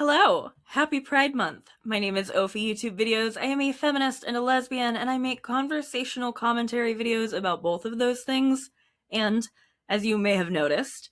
Hello! Happy Pride Month! My name is Ophi YouTube Videos. I am a feminist and a lesbian, and I make conversational commentary videos about both of those things. And, as you may have noticed,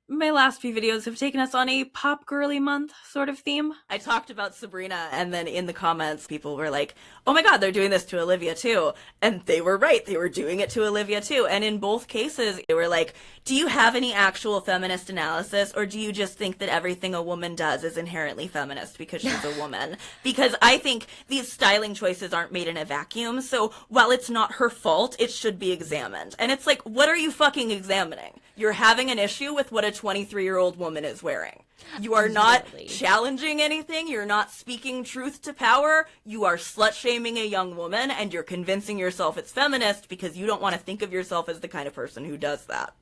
my last few videos have taken us on a pop girly month sort of theme. I talked about Sabrina, and then in the comments, people were like, oh my god, they're doing this to Olivia too. And they were right, they were doing it to Olivia too. And in both cases, they were like, do you have any actual feminist analysis, or do you just think that everything a woman does is inherently feminist because she's a woman? Because I think these styling choices aren't made in a vacuum, so while it's not her fault, it should be examined. And it's like, what are you fucking examining? You're having an issue with what a 23-year-old woman is wearing. You are not challenging anything. You're not speaking truth to power. You are slut-shaming a young woman, and you're convincing yourself it's feminist because you don't want to think of yourself as the kind of person who does that.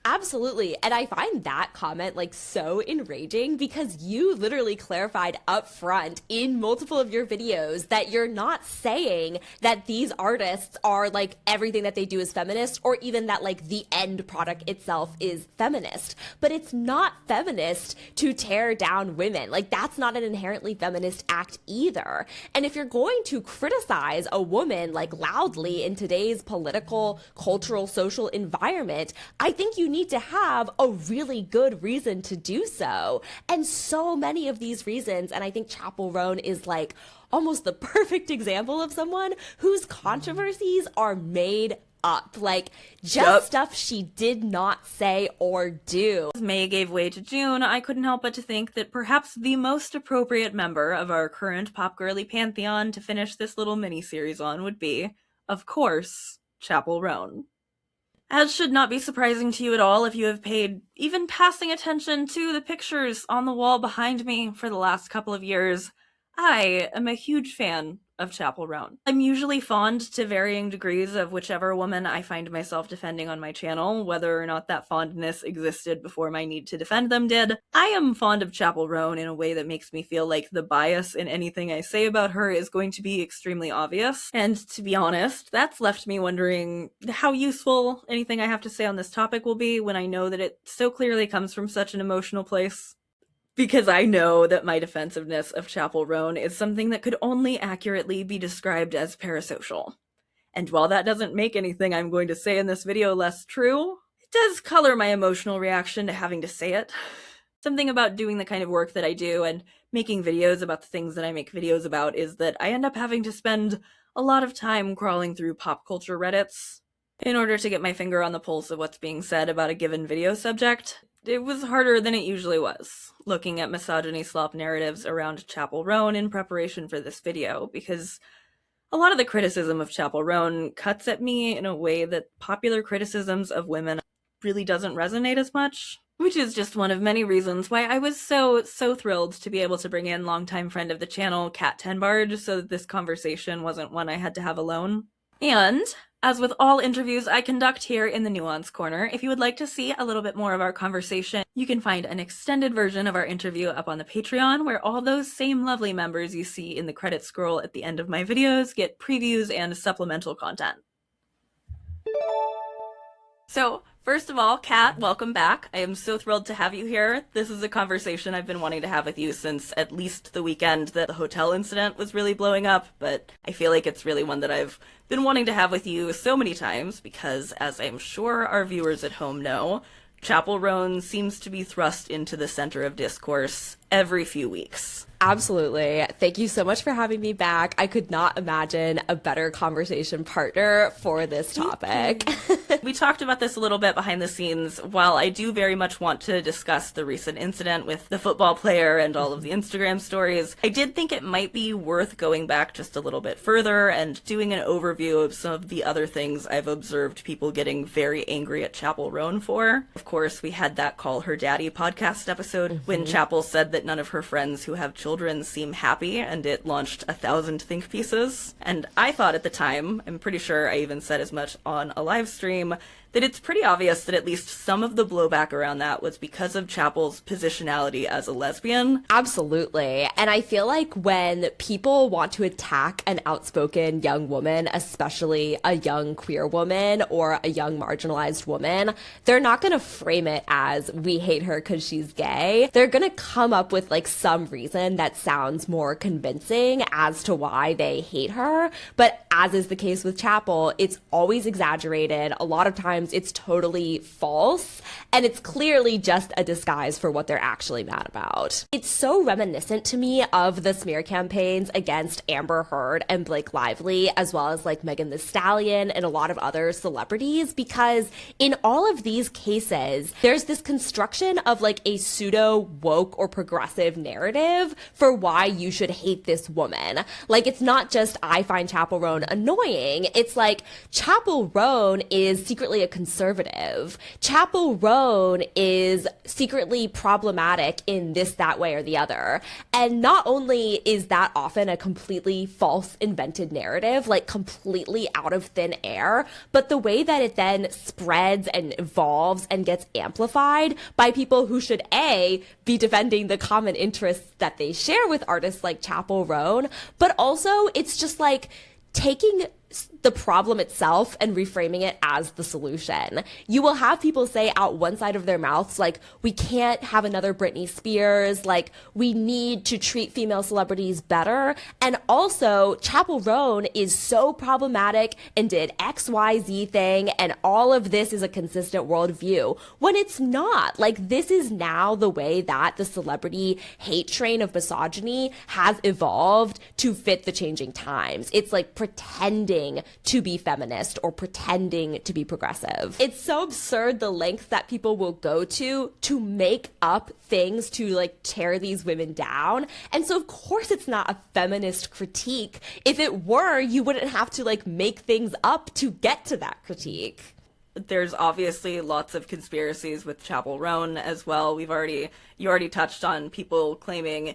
Absolutely. And I find that comment so enraging because you literally clarified up front in multiple of your videos that you're not saying that these artists are everything that they do is feminist, or even that the end product itself is feminist. But it's not feminist to tear down women. That's not an inherently feminist act either. And if you're going to criticize a woman loudly in today's political, cultural, social environment, I think you need to have a really good reason to do so. And so many of these reasons, and I think Chappell Roan is almost the perfect example of someone whose controversies are made up. Stuff she did not say or do. As May gave way to June, I couldn't help but to think that perhaps the most appropriate member of our current pop girly pantheon to finish this little mini-series on would be, of course, Chappell Roan. As should not be surprising to you at all if you have paid even passing attention to the pictures on the wall behind me for the last couple of years, I am a huge fan of Chappell Roan. I'm usually fond to varying degrees of whichever woman I find myself defending on my channel, whether or not that fondness existed before my need to defend them did. I am fond of Chappell Roan in a way that makes me feel like the bias in anything I say about her is going to be extremely obvious. And to be honest, that's left me wondering how useful anything I have to say on this topic will be when I know that it so clearly comes from such an emotional place. Because I know that my defensiveness of Chappell Roan is something that could only accurately be described as parasocial. And while that doesn't make anything I'm going to say in this video less true, it does color my emotional reaction to having to say it. Something about doing the kind of work that I do and making videos about the things that I make videos about is that I end up having to spend a lot of time crawling through pop culture Reddits in order to get my finger on the pulse of what's being said about a given video subject. It was harder than it usually was, looking at misogyny slop narratives around Chappell Roan in preparation for this video, because a lot of the criticism of Chappell Roan cuts at me in a way that popular criticisms of women really doesn't resonate as much, which is just one of many reasons why I was so thrilled to be able to bring in longtime friend of the channel, Kat Tenbarge, so that this conversation wasn't one I had to have alone. And as with all interviews I conduct here in the Nuance Corner, if you would like to see a little bit more of our conversation, you can find an extended version of our interview up on the Patreon, where all those same lovely members you see in the credit scroll at the end of my videos get previews and supplemental content. So, first of all, Kat, welcome back. I am so thrilled to have you here. This is a conversation I've been wanting to have with you since at least the weekend that the hotel incident was really blowing up, but I feel like it's really one that I've been wanting to have with you so many times because, as I'm sure our viewers at home know, Chappell Roan seems to be thrust into the center of discourse every few weeks. Absolutely. Thank you so much for having me back. I could not imagine a better conversation partner for this topic. We talked about this a little bit behind the scenes. While I do very much want to discuss the recent incident with the football player and all of the Instagram stories, I did think it might be worth going back just a little bit further and doing an overview of some of the other things I've observed people getting very angry at Chappell Roan for. Of course, we had that Call Her Daddy podcast episode when Chappell said that none of her friends who have children seem happy, and it launched 1,000 think pieces. And I thought at the time, I'm pretty sure I even said as much on a live stream, that it's pretty obvious that at least some of the blowback around that was because of Chappell's positionality as a lesbian. Absolutely. And I feel like when people want to attack an outspoken young woman, especially a young queer woman or a young marginalized woman, they're not going to frame it as we hate her because she's gay. They're going to come up with like some reason that sounds more convincing as to why they hate her. But as is the case with Chappell, it's always exaggerated. A lot of times it's totally false, and it's clearly just a disguise for what they're actually mad about. It's so reminiscent to me of the smear campaigns against Amber Heard and Blake Lively, as well as like Megan Thee Stallion and a lot of other celebrities, because in all of these cases, there's this construction of like a pseudo woke or progressive narrative for why you should hate this woman. Like, it's not just I find Chappell Roan annoying. It's like Chappell Roan is secretly a conservative. Chappell Roan is secretly problematic in this, that way, or the other. And not only is that often a completely false, invented narrative, like completely out of thin air, but the way that it then spreads and evolves and gets amplified by people who should A, be defending the common interests that they share with artists like Chappell Roan, but also it's just like taking the problem itself and reframing it as the solution. You will have people say out one side of their mouths, like, we can't have another Britney Spears, like, we need to treat female celebrities better. And also, Chappell Roan is so problematic and did XYZ thing, and all of this is a consistent worldview, when it's not. Like, this is now the way that the celebrity hate train of misogyny has evolved to fit the changing times. It's like pretending to be feminist or pretending to be progressive. It's so absurd the lengths that people will go to make up things to like tear these women down. And so of course it's not a feminist critique. If it were, you wouldn't have to like make things up to get to that critique. There's obviously lots of conspiracies with Chappell Roan as well. You already touched on people claiming,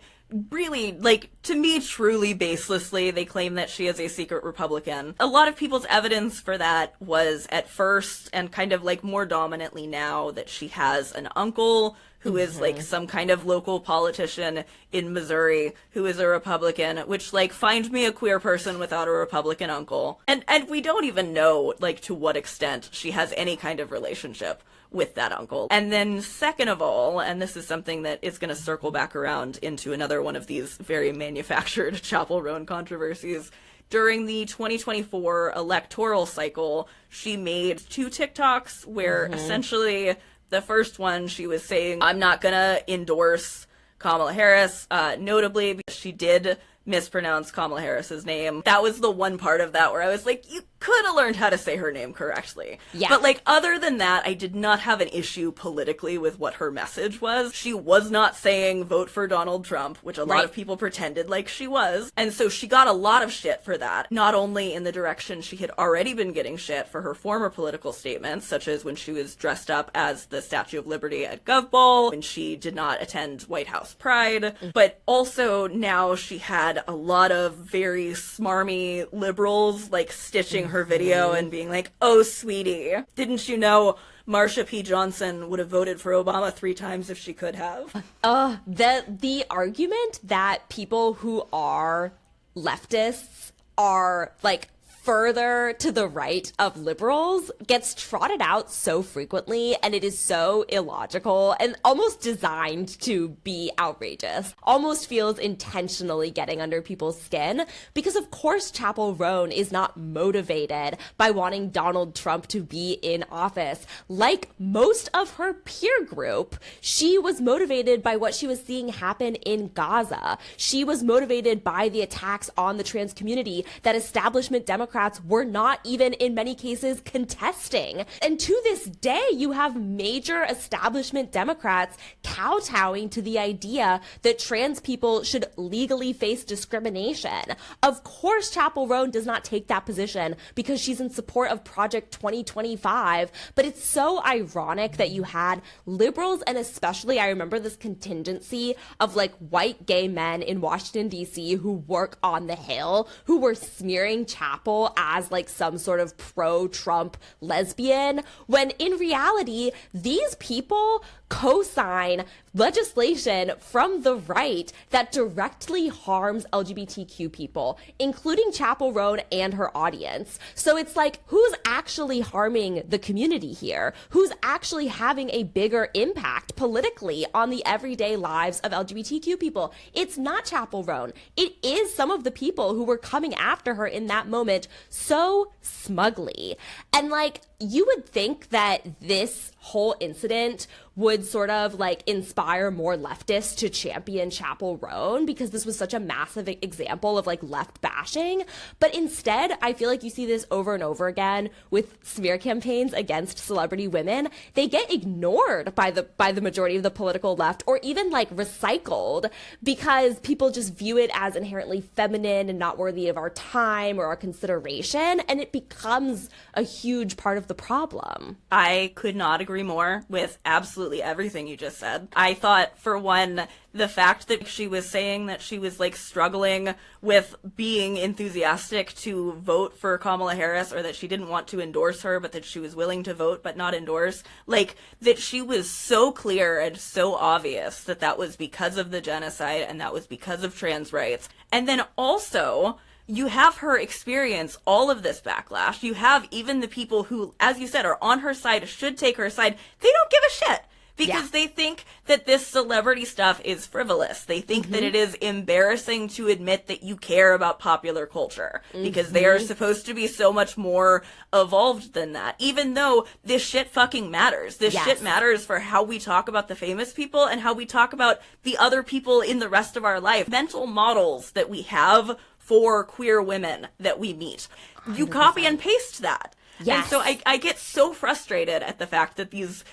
really, like, to me, truly baselessly, they claim that she is a secret Republican. A lot of people's evidence for that was at first, and kind of like more dominantly now, that she has an uncle who is like some kind of local politician in Missouri who is a Republican, which, like, find me a queer person without a Republican uncle. And we don't even know, like, to what extent she has any kind of relationship with that uncle. And then second of all, and this is something that is going to circle back around into another one of these very manufactured Chappell Roan controversies, during the 2024 electoral cycle, she made 2 TikToks where essentially the first one, she was saying, I'm not gonna endorse Kamala Harris, notably because she did mispronounce Kamala Harris's name. That was the one part of that where I was like, you could have learned how to say her name correctly. Yeah. But, like, other than that, I did not have an issue politically with what her message was. She was not saying vote for Donald Trump, which a lot of people pretended like she was. And so she got a lot of shit for that, not only in the direction she had already been getting shit for her former political statements, such as when she was dressed up as the Statue of Liberty at GovBall, when she did not attend White House Pride, but also now she had a lot of very smarmy liberals, like, stitching her video and being like, oh, sweetie, didn't you know Marsha P. Johnson would have voted for Obama 3 times if she could have? The argument that people who are leftists are, like, further to the right of liberals gets trotted out so frequently, and it is so illogical and almost designed to be outrageous. Almost feels intentionally getting under people's skin, because of course Chappell Roan is not motivated by wanting Donald Trump to be in office. Like most of her peer group, she was motivated by what she was seeing happen in Gaza. She was motivated by the attacks on the trans community that establishment Democrats were not even in many cases contesting. And to this day, you have major establishment Democrats kowtowing to the idea that trans people should legally face discrimination. Of course, Chappell Roan does not take that position because she's in support of Project 2025, but it's so ironic that you had liberals, and especially I remember this contingency of like white gay men in Washington, D.C. who work on the Hill, who were smearing Chappell Chappell as like some sort of pro-Trump lesbian, when in reality, these people co-sign legislation from the right that directly harms LGBTQ people, including Chappell Roan and her audience. So it's like, who's actually harming the community here? Who's actually having a bigger impact politically on the everyday lives of LGBTQ people? It's not Chappell Roan. It is some of the people who were coming after her in that moment so smugly. And like, you would think that this whole incident would sort of like inspire more leftists to champion Chappell Roan, because this was such a massive example of like left bashing. But instead, I feel like you see this over and over again with smear campaigns against celebrity women. They get ignored by the majority of the political left, or even like recycled, because people just view it as inherently feminine and not worthy of our time or our consideration. And it becomes a huge part of the problem. I could not agree more with absolutely everything you just said. I thought, for one, the fact that she was saying that she was like struggling with being enthusiastic to vote for Kamala Harris, or that she didn't want to endorse her, but that she was willing to vote but not endorse, like that she was so clear and so obvious that that was because of the genocide and that was because of trans rights. And then also, you have her experience all of this backlash. You have even the people who, as you said, are on her side, should take her side. They don't give a shit, because they think that this celebrity stuff is frivolous. They think that it is embarrassing to admit that you care about popular culture, because they are supposed to be so much more evolved than that. Even though this shit fucking matters. This shit matters for how we talk about the famous people and how we talk about the other people in the rest of our life. Mental models that we have for queer women that we meet. You 100%. Copy and paste that. Yes. And so I get so frustrated at the fact that these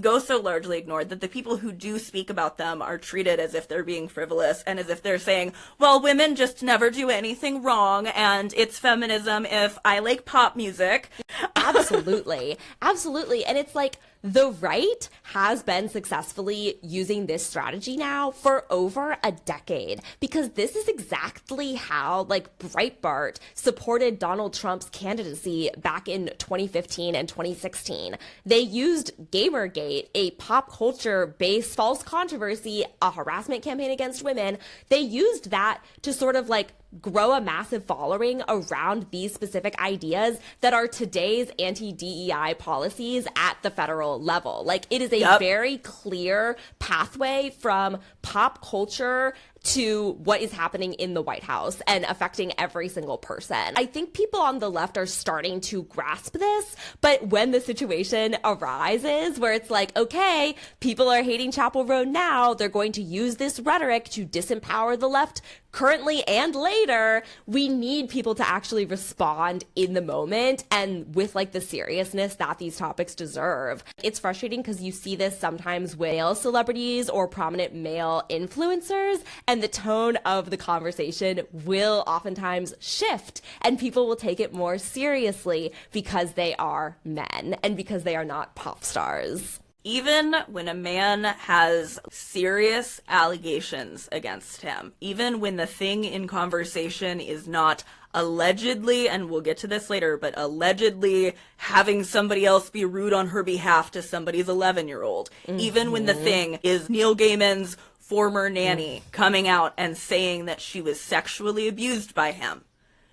go so largely ignored, that the people who do speak about them are treated as if they're being frivolous and as if they're saying, well, women just never do anything wrong and it's feminism if I like pop music. Absolutely. Absolutely. And it's like, the right has been successfully using this strategy now for over a decade, because this is exactly how like Breitbart supported Donald Trump's candidacy back in 2015 and 2016. They used Gamergate, a pop culture based false controversy, a harassment campaign against women. They used that to sort of like grow a massive following around these specific ideas that are today's anti-DEI policies at the federal level. Like, it is a very clear pathway from pop culture to what is happening in the White House and affecting every single person. I think people on the left are starting to grasp this, but when the situation arises where it's like, okay, people are hating Chappell Roan now, they're going to use this rhetoric to disempower the left currently and later, we need people to actually respond in the moment and with like the seriousness that these topics deserve. It's frustrating because you see this sometimes with male celebrities or prominent male influencers, and the tone of the conversation will oftentimes shift and people will take it more seriously because they are men and because they are not pop stars. Even when a man has serious allegations against him, even when the thing in conversation is not allegedly, and we'll get to this later, but allegedly having somebody else be rude on her behalf to somebody's 11-year-old, even when the thing is Neil Gaiman's former nanny coming out and saying that she was sexually abused by him,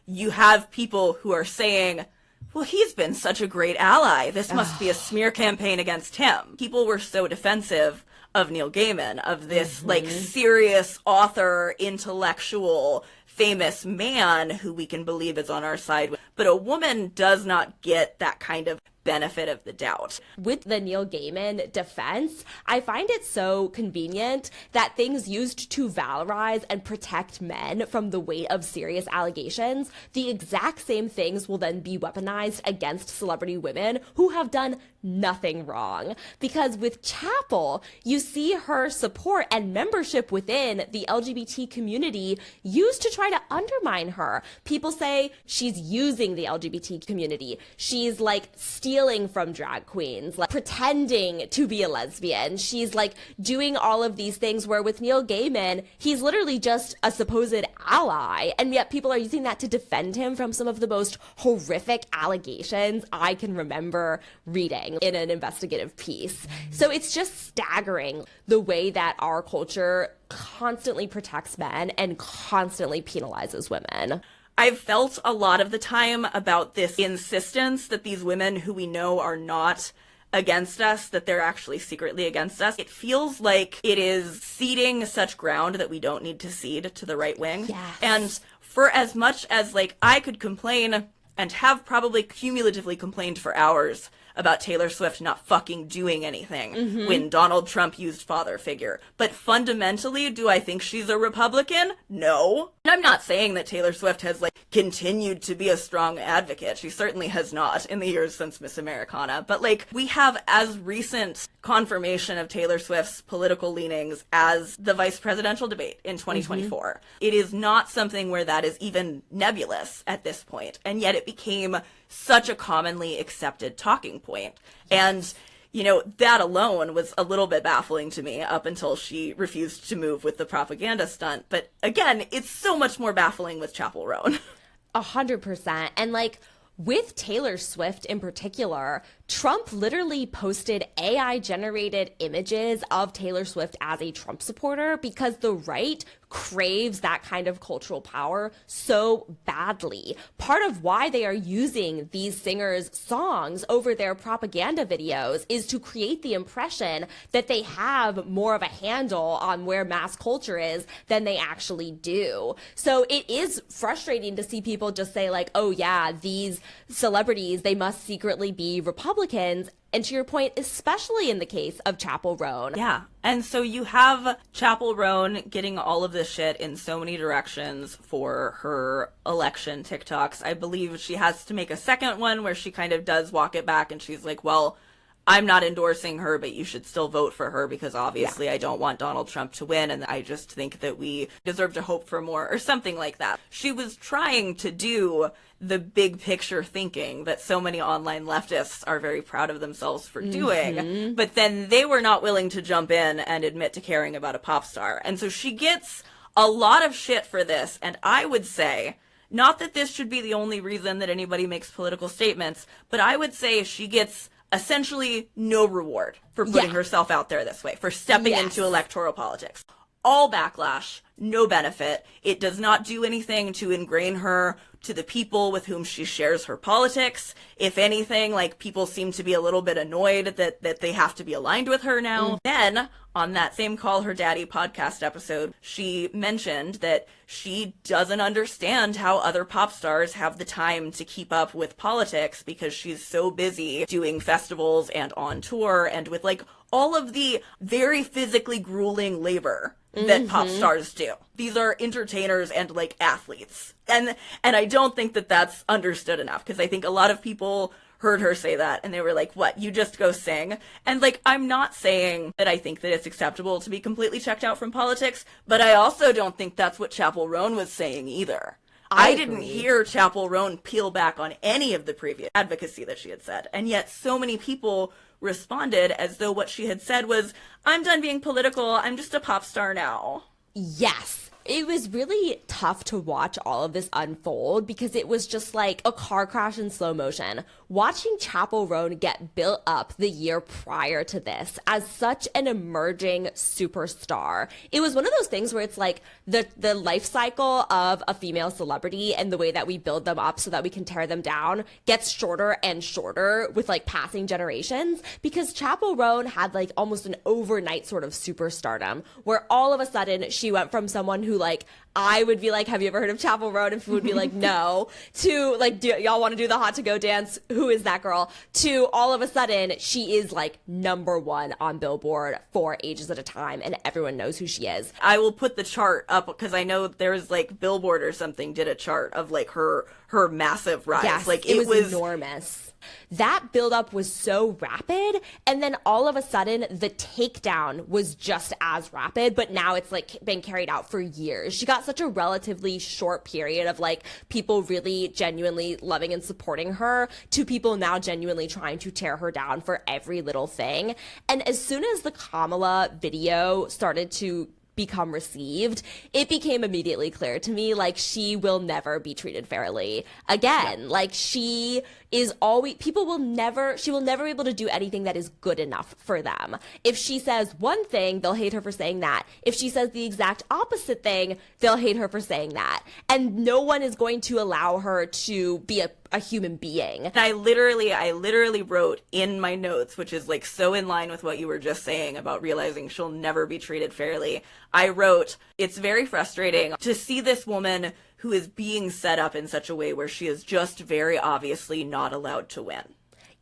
you have people who are saying, well, he's been such a great ally. This must be a smear campaign against him. People were so defensive of Neil Gaiman, of this like serious author, intellectual, famous man who we can believe is on our side. But a woman does not get that kind of benefit of the doubt. With the Neil Gaiman defense, I find it so convenient that things used to valorize and protect men from the weight of serious allegations, the exact same things will then be weaponized against celebrity women who have done nothing wrong. Because with Chappell, you see her support and membership within the LGBT community used to try to undermine her. People say she's using the LGBT community. She's like stealing stealing from drag queens, like pretending to be a lesbian. She's like doing all of these things where with Neil Gaiman, he's literally just a supposed ally. And yet people are using that to defend him from some of the most horrific allegations I can remember reading in an investigative piece. So it's just staggering the way that our culture constantly protects men and constantly penalizes women. I've felt a lot of the time about this insistence that these women who we know are not against us, that they're actually secretly against us. It feels like it is ceding such ground that we don't need to cede to the right wing. Yes. And for as much as like I could complain and have probably cumulatively complained for hours about Taylor Swift not fucking doing anything when Donald Trump used father figure. But fundamentally, do I think she's a Republican? No. And I'm not saying that Taylor Swift has like continued to be a strong advocate. She certainly has not in the years since Miss Americana. But like we have as recent confirmation of Taylor Swift's political leanings as the vice presidential debate in 2024. It is not something where that is even nebulous at this point. And yet it became such a commonly accepted talking point. And, you know, that alone was a little bit baffling to me up until she refused to move with the propaganda stunt. But again, it's so much more baffling with Chappell Roan. 100%. And like with Taylor Swift in particular, Trump literally posted AI generated images of Taylor Swift as a Trump supporter because the right craves that kind of cultural power so badly. Part of why they are using these singers' songs over their propaganda videos is to create the impression that they have more of a handle on where mass culture is than they actually do. So it is frustrating to see people just say like, oh yeah, these celebrities, they must secretly be Republicans. And to your point, especially in the case of Chappell Roan. Yeah. And so you have Chappell Roan getting all of this shit in so many directions for her election TikToks. I believe she has to make a second one where she kind of does walk it back and she's like, well, I'm not endorsing her, but you should still vote for her because obviously I don't want Donald Trump to win and I just think that we deserve to hope for more or something like that. She was trying to do the big picture thinking that so many online leftists are very proud of themselves for doing, but then they were not willing to jump in and admit to caring about a pop star. And so she gets a lot of shit for this, and I would say, not that this should be the only reason that anybody makes political statements, but I would say she gets essentially no reward for putting herself out there this way, for stepping into electoral politics. All backlash, no benefit. It does not do anything to ingrain her to the people with whom she shares her politics. If anything, like, people seem to be a little bit annoyed that they have to be aligned with her now. Then, on that same Call Her Daddy podcast episode, she mentioned that she doesn't understand how other pop stars have the time to keep up with politics because she's so busy doing festivals and on tour and with, like, all of the very physically grueling labor that pop stars do. These are entertainers and like athletes. And I don't think that that's understood enough because I think a lot of people heard her say that and they were like, what, you just go sing? And like, I'm not saying that I think that it's acceptable to be completely checked out from politics, but I also don't think that's what Chappell Roan was saying either. I didn't hear Chappell Roan peel back on any of the previous advocacy that she had said. And yet so many people responded as though what she had said was, I'm done being political, I'm just a pop star now. Yes. It was really tough to watch all of this unfold because it was just like a car crash in slow motion. Watching Chappell Roan get built up the year prior to this as such an emerging superstar. It was one of those things where it's like the life cycle of a female celebrity and the way that we build them up so that we can tear them down gets shorter and shorter with like passing generations because Chappell Roan had like almost an overnight sort of superstardom where all of a sudden she went from someone who like I would be like, have you ever heard of Chappell Roan? And would be like, no. To like, do y'all want to do the hot to go dance? Who is that girl? To all of a sudden, she is like #1 on Billboard for ages at a time, and everyone knows who she is. I will put the chart up because I know there's like Billboard or something did a chart of like her massive rise. Yes, like it was enormous. That buildup was so rapid, and then all of a sudden the takedown was just as rapid, but now it's like been carried out for years. years. She got such a relatively short period of like people really genuinely loving and supporting her to people now genuinely trying to tear her down for every little thing. And as soon as the Kamala video started to become received, it became immediately clear to me, like, she will never be treated fairly again. Like, she is always, she will never be able to do anything that is good enough for them. If she says one thing, they'll hate her for saying that. If she says the exact opposite thing, they'll hate her for saying that. And no one is going to allow her to be a human being. And I literally wrote in my notes, which is like so in line with what you were just saying about realizing she'll never be treated fairly. I wrote, it's very frustrating to see this woman who is being set up in such a way where she is just very obviously not allowed to win.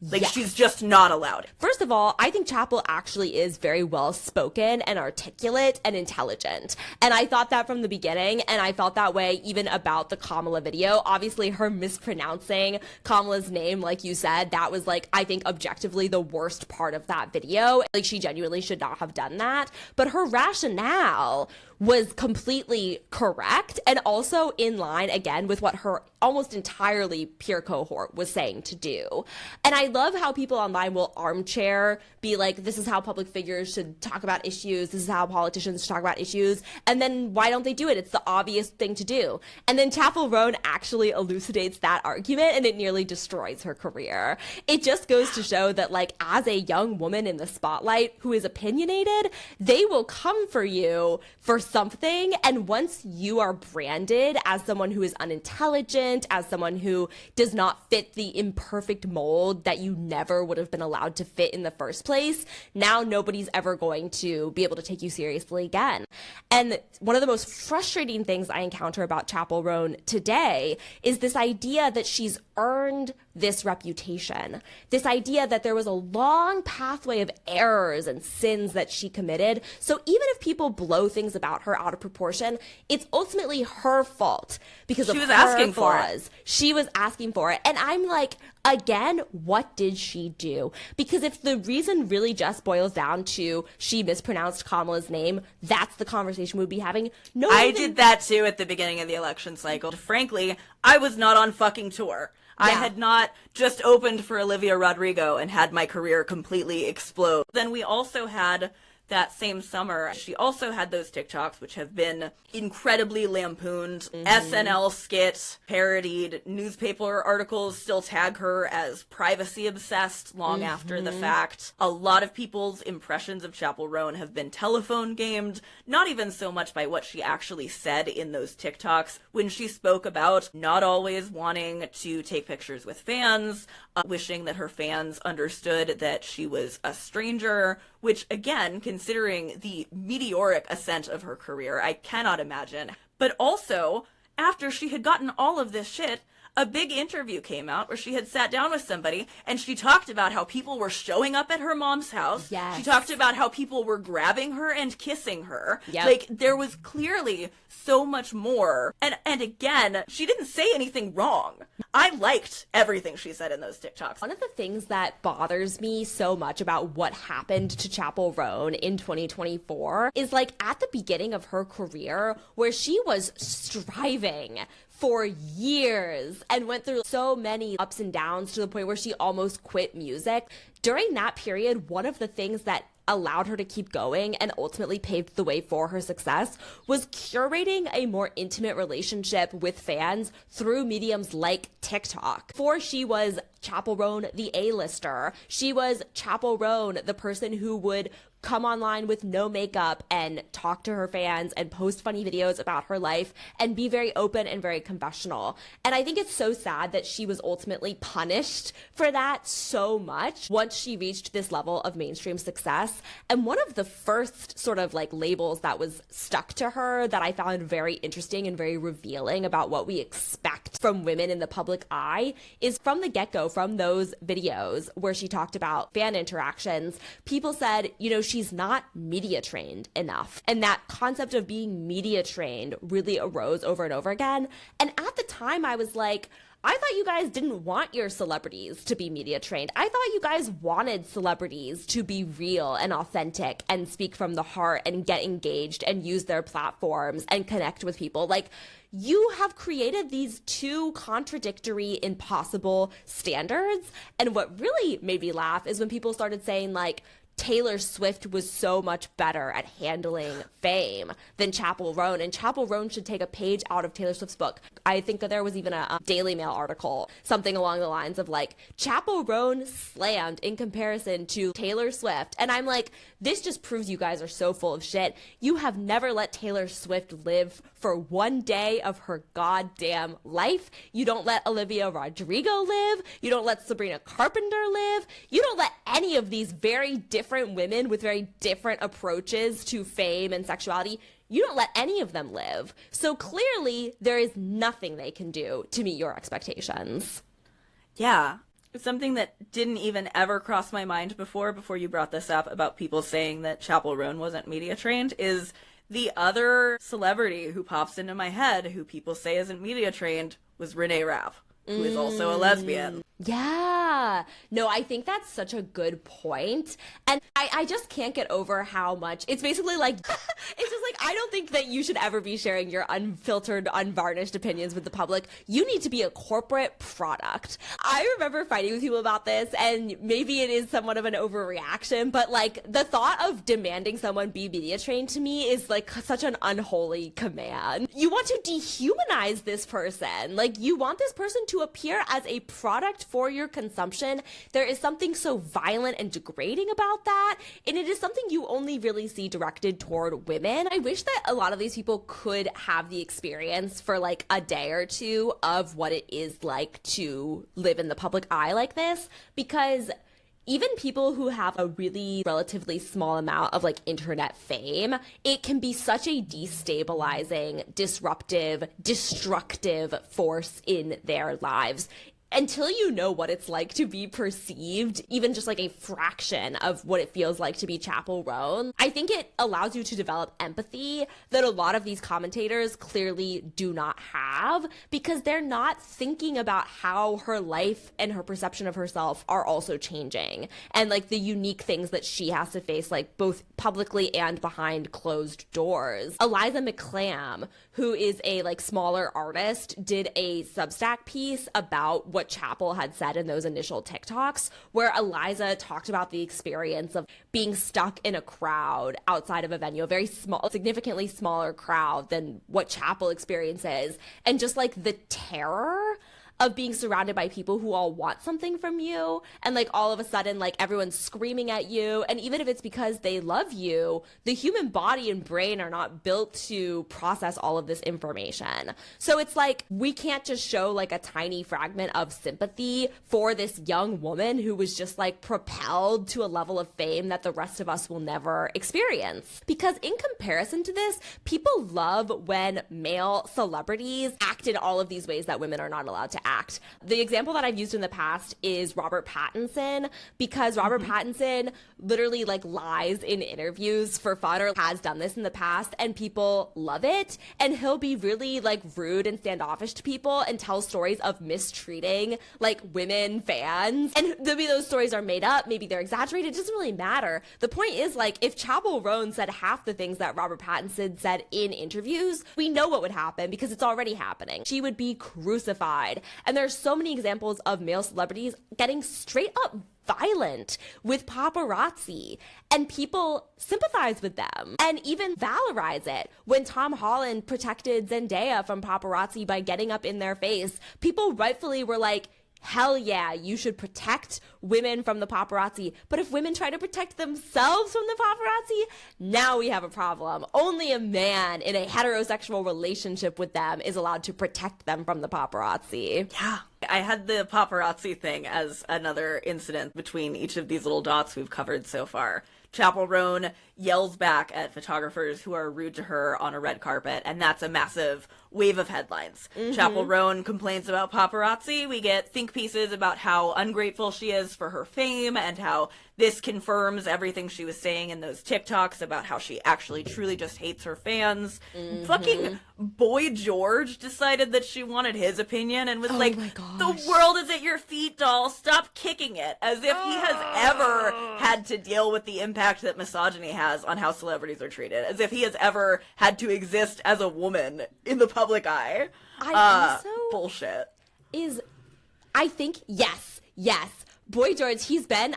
Like, yes. She's just not allowed. First of all, I think Chappell actually is very well spoken and articulate and intelligent. And I thought that from the beginning, and I felt that way even about the Kamala video. Obviously, her mispronouncing Kamala's name, like you said, that was, like, I think objectively the worst part of that video. Like, she genuinely should not have done that. But her rationale was completely correct and also in line, again, with what her almost entirely peer cohort was saying to do. And I love how people online will armchair be like, this is how public figures should talk about issues, this is how politicians should talk about issues, and then why don't they do it? It's the obvious thing to do. And then Chappell Roan actually elucidates that argument, and it nearly destroys her career. It just goes to show that, like, as a young woman in the spotlight who is opinionated, they will come for you for something, and once you are branded as someone who is unintelligent, as someone who does not fit the imperfect mold that you never would have been allowed to fit in the first place, now nobody's ever going to be able to take you seriously again. And one of the most frustrating things I encounter about Chappell Roan today is this idea that she's earned this reputation, this idea that there was a long pathway of errors and sins that she committed. So even if people blow things about her out of proportion, it's ultimately her fault because of her flaws. She was asking for it. And I'm like, again, what did she do? Because if the reason really just boils down to she mispronounced Kamala's name, that's the conversation we'd be having. I did that too at the beginning of the election cycle. Frankly, I was not on fucking tour. I had not just opened for Olivia Rodrigo and had my career completely explode. Then we also had that same summer, she also had those TikToks, which have been incredibly lampooned. SNL skit, parodied, newspaper articles still tag her as privacy obsessed long after the fact. A lot of people's impressions of Chappell Roan have been telephone gamed, not even so much by what she actually said in those TikToks when she spoke about not always wanting to take pictures with fans, wishing that her fans understood that she was a stranger, which, again, considering the meteoric ascent of her career, I cannot imagine. But also, after she had gotten all of this shit, a big interview came out where she had sat down with somebody and she talked about how people were showing up at her mom's house. Yes. She talked about how people were grabbing her and kissing her. Yep. Like, there was clearly so much more. And again, she didn't say anything wrong. I liked everything she said in those TikToks. One of the things that bothers me so much about what happened to Chappell Roan in 2024 is, like, at the beginning of her career, where she was striving for years and went through so many ups and downs to the point where she almost quit music. During that period, one of the things that allowed her to keep going and ultimately paved the way for her success was curating a more intimate relationship with fans through mediums like TikTok. Before she was Chappell Roan, the A-lister, she was Chappell Roan, the person who would come online with no makeup and talk to her fans and post funny videos about her life and be very open and very confessional. And I think it's so sad that she was ultimately punished for that so much once she reached this level of mainstream success. And one of the first sort of like labels that was stuck to her that I found very interesting and very revealing about what we expect from women in the public eye is from the get-go, from those videos where she talked about fan interactions, people said, you know, she's not media trained enough. And that concept of being media trained really arose over and over again. And at the time I was like, I thought you guys didn't want your celebrities to be media trained. I thought you guys wanted celebrities to be real and authentic and speak from the heart and get engaged and use their platforms and connect with people. Like, you have created these two contradictory, impossible standards. And what really made me laugh is when people started saying, like, Taylor Swift was so much better at handling fame than Chappell Roan, and Chappell Roan should take a page out of Taylor Swift's book. I think that there was even a Daily Mail article, something along the lines of like, Chappell Roan slammed in comparison to Taylor Swift. And I'm like, this just proves you guys are so full of shit. You have never let Taylor Swift live for one day of her goddamn life. You don't let Olivia Rodrigo live. You don't let Sabrina Carpenter live. You don't let any of these very different women with very different approaches to fame and sexuality, you don't let any of them live. So clearly, there is nothing they can do to meet your expectations. Yeah. Something that didn't even ever cross my mind before you brought this up about people saying that Chappell Roan wasn't media trained is the other celebrity who pops into my head who people say isn't media trained was Renee Rapp, who is also a lesbian. Yeah. No, I think that's such a good point. And I just can't get over how much it's basically like, it's just like, I don't think that you should ever be sharing your unfiltered, unvarnished opinions with the public. You need to be a corporate product. I remember fighting with people about this, and maybe it is somewhat of an overreaction, but like the thought of demanding someone be media trained to me is like such an unholy command. You want to dehumanize this person. Like, you want this person to appear as a product for your consumption. There is something so violent and degrading about that, and it is something you only really see directed toward women. I wish that a lot of these people could have the experience for like a day or two of what it is like to live in the public eye like this, because even people who have a really relatively small amount of like internet fame, it can be such a destabilizing, disruptive, destructive force in their lives. Until you know what it's like to be perceived, even just like a fraction of what it feels like to be Chappell Roan, I think it allows you to develop empathy that a lot of these commentators clearly do not have, because they're not thinking about how her life and her perception of herself are also changing, and like the unique things that she has to face, like both publicly and behind closed doors. Eliza McClam, who is a like smaller artist, did a Substack piece about what Chappell had said in those initial TikToks, where Eliza talked about the experience of being stuck in a crowd outside of a venue, a very small, significantly smaller crowd than what Chappell experiences, and just like the terror of being surrounded by people who all want something from you, and like all of a sudden like everyone's screaming at you, and even if it's because they love you, the human body and brain are not built to process all of this information. So it's like we can't just show like a tiny fragment of sympathy for this young woman who was just like propelled to a level of fame that the rest of us will never experience. Because in comparison to this, people love when male celebrities act in all of these ways that women are not allowed to act. The example that I've used in the past is Robert Pattinson, because Robert Pattinson literally like lies in interviews for fun, or has done this in the past, and people love it. And he'll be really like rude and standoffish to people and tell stories of mistreating like women fans. And maybe those stories are made up, maybe they're exaggerated, it doesn't really matter. The point is, like, if Chappell Roan said half the things that Robert Pattinson said in interviews, we know what would happen because it's already happening. She would be crucified. And there's so many examples of male celebrities getting straight up violent with paparazzi, and people sympathize with them and even valorize it. When Tom Holland protected Zendaya from paparazzi by getting up in their face, people rightfully were like, hell yeah, you should protect women from the paparazzi. But if women try to protect themselves from the paparazzi, now we have a problem. Only a man in a heterosexual relationship with them is allowed to protect them from the paparazzi. Yeah. I had the paparazzi thing as another incident between each of these little dots we've covered so far. Chappell Roan yells back at photographers who are rude to her on a red carpet, and that's a massive wave of headlines. Chappell Roan complains about paparazzi. We get think pieces about how ungrateful she is for her fame and how this confirms everything she was saying in those TikToks about how she actually truly just hates her fans. Fucking Boy George decided that she wanted his opinion and was like, the world is at your feet, doll. Stop kicking it. As if he has ever had to deal with the impact that misogyny has on how celebrities are treated. As if he has ever had to exist as a woman in the public eye. Bullshit. I think, yes. Boy George,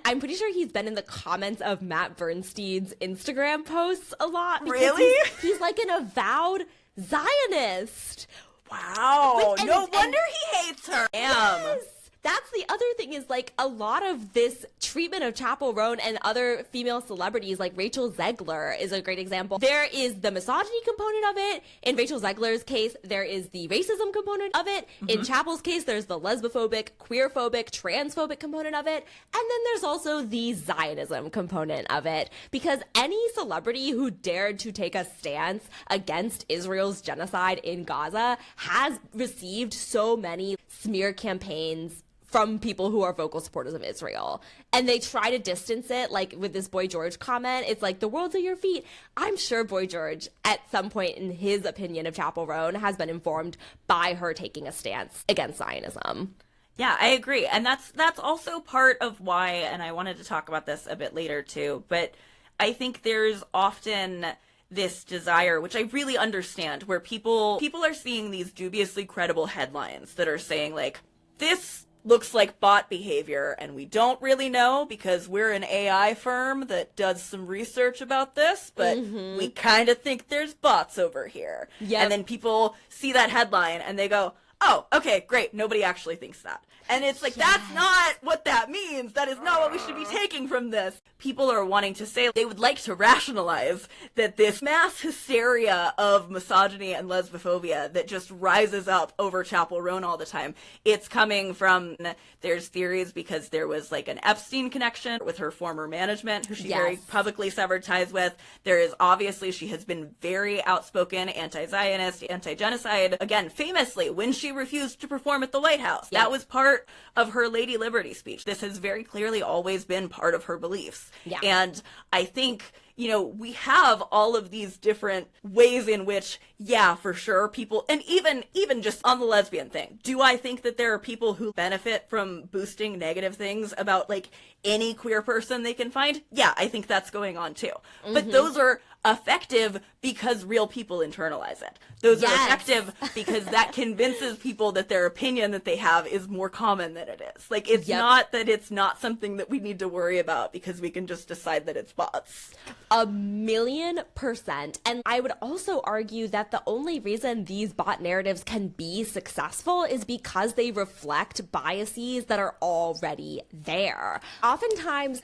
I'm pretty sure he's been in the comments of Matt Bernstein's Instagram posts a lot. Really? He's like an avowed Zionist. Wow. No wonder he hates her. Yes. That's the other thing is, like, a lot of this treatment of Chappell Roan and other female celebrities, like Rachel Zegler is a great example. There is the misogyny component of it. In Rachel Zegler's case, there is the racism component of it. In Chappell's case, there's the lesbophobic, queerphobic, transphobic component of it. And then there's also the Zionism component of it. Because any celebrity who dared to take a stance against Israel's genocide in Gaza has received so many smear campaigns from people who are vocal supporters of Israel. And they try to distance it, like with this Boy George comment. It's like, the world's at your feet. I'm sure Boy George, at some point in his opinion of Chappell Roan, has been informed by her taking a stance against Zionism. Yeah, I agree. And that's also part of why, and I wanted to talk about this a bit later too, but I think there's often this desire, which I really understand, where people are seeing these dubiously credible headlines that are saying, like, this looks like bot behavior, and we don't really know because we're an AI firm that does some research about this, but we kind of think there's bots over here. Yep. And then people see that headline and they go, oh, okay, great, nobody actually thinks that. And it's like, that's not what that means. That is not what we should be taking from this. People are wanting to say they would like to rationalize that this mass hysteria of misogyny and lesbophobia that just rises up over Chappell Roan all the time. It's coming from, there's theories because there was like an Epstein connection with her former management, who she very publicly severed ties with. There is obviously, she has been very outspoken, anti-Zionist, anti-genocide. Again, famously, when she refused to perform at the White House. That was part of her Lady Liberty speech. This has very clearly always been part of her beliefs. Yeah. And I think, you know, we have all of these different ways in which, yeah, for sure, people, and even just on the lesbian thing, do I think that there are people who benefit from boosting negative things about, like, any queer person they can find? Yeah, I think that's going on too. But those are effective because real people internalize it. Those are effective because that convinces people that their opinion that they have is more common than it is. Like, it's not that it's not something that we need to worry about because we can just decide that it's bots. 1,000,000%. And I would also argue that the only reason these bot narratives can be successful is because they reflect biases that are already there. Oftentimes,